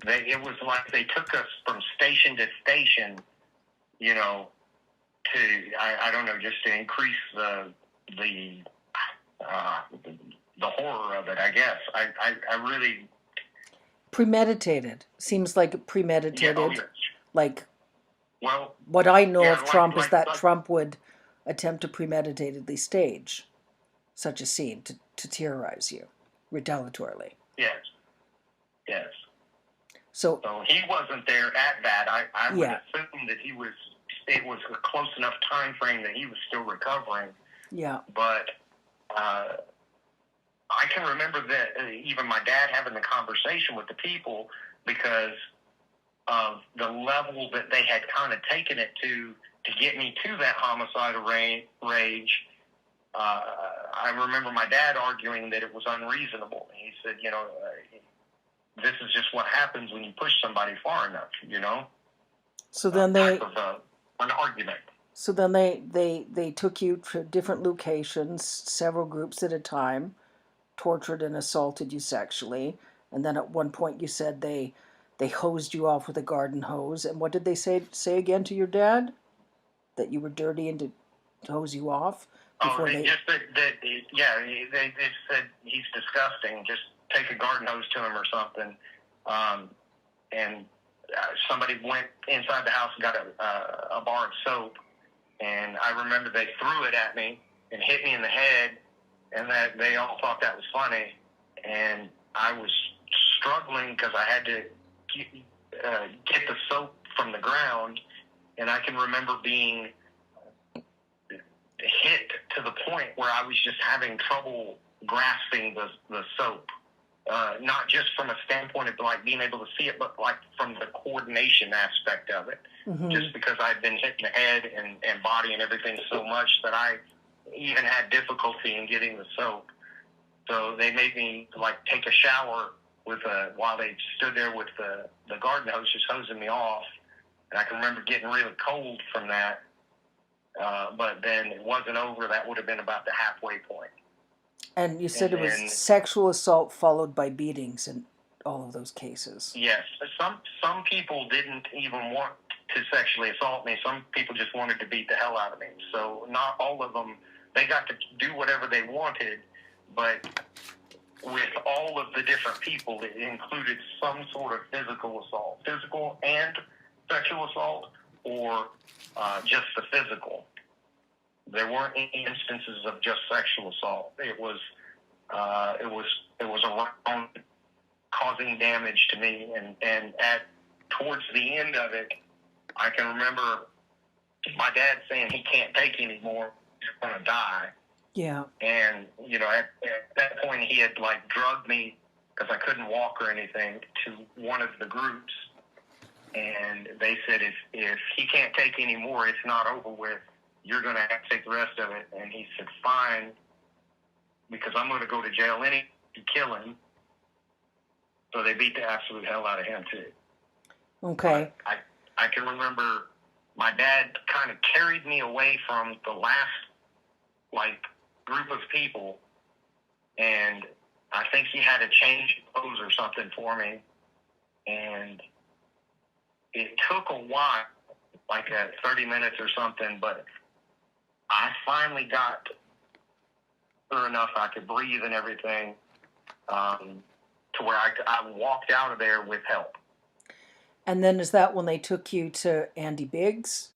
it was like they took us from station to station, you know, I don't know, just to increase uh, the horror of it, I guess. I really... Premeditated. Seems like Yeah, oh, premeditated. yes. Like, Well, what I know yeah, of Trump is that like, Trump would attempt to premeditatedly stage such a scene to terrorize you retaliatorily. yes, yes. So, So he wasn't there at that. I would yeah, assume that it was a close enough time frame that he was still recovering. yeah. But I can remember that even my dad having the conversation with the people because of the level that they had kind of taken it to get me to that homicidal rage. I remember my dad arguing that it was unreasonable. He said, this is just what happens when you push somebody far enough, So then type of an argument. So then they took you to different locations, several groups at a time, tortured and assaulted you sexually, and then at one point you said they hosed you off with a garden hose. And what did they say again to your dad? That you were dirty and to hose you off Oh, before they just yeah, they said he's disgusting. Just take a garden hose to him or something. And somebody went inside the house and got a bar of soap, and I remember they threw it at me and hit me in the head, and that they all thought that was funny, and I was struggling because I had to get the soap from the ground, and I can remember being hit to the point where I was just having trouble grasping the soap. Not just from a standpoint of like being able to see it, but like from the coordination aspect of it. Mm-hmm. Just because I'd been hit in the head and body and everything so much that I even had difficulty in getting the soap. So they made me like take a shower while they stood there with the garden hose just hosing me off. And I can remember getting really cold from that. But then it wasn't over. That would have been about the halfway point. And you said it was sexual assault followed by beatings in all of those cases. Yes. Some people didn't even want to sexually assault me. Some people just wanted to beat the hell out of me. So not all of them, they got to do whatever they wanted, but with all of the different people, it included some sort of physical assault. Physical and sexual assault, or just the physical. There weren't any instances of just sexual assault. It was around causing damage to me, and towards the end of it, I can remember my dad saying he can't take anymore. He's going to die. Yeah. And at that point, he had like drugged me because I couldn't walk or anything to one of the groups, and they said if he can't take any more, it's not over with. You're going to have to take the rest of it. And he said, fine, because I'm going to go to jail to kill him. So they beat the absolute hell out of him, too. Okay. But I can remember my dad kind of carried me away from the last, group of people. And I think he had to change clothes or something for me. And it took a while, 30 minutes or something, but I finally got sure enough I could breathe and everything to where I walked out of there with help. And then is that when they took you to Andy Biggs?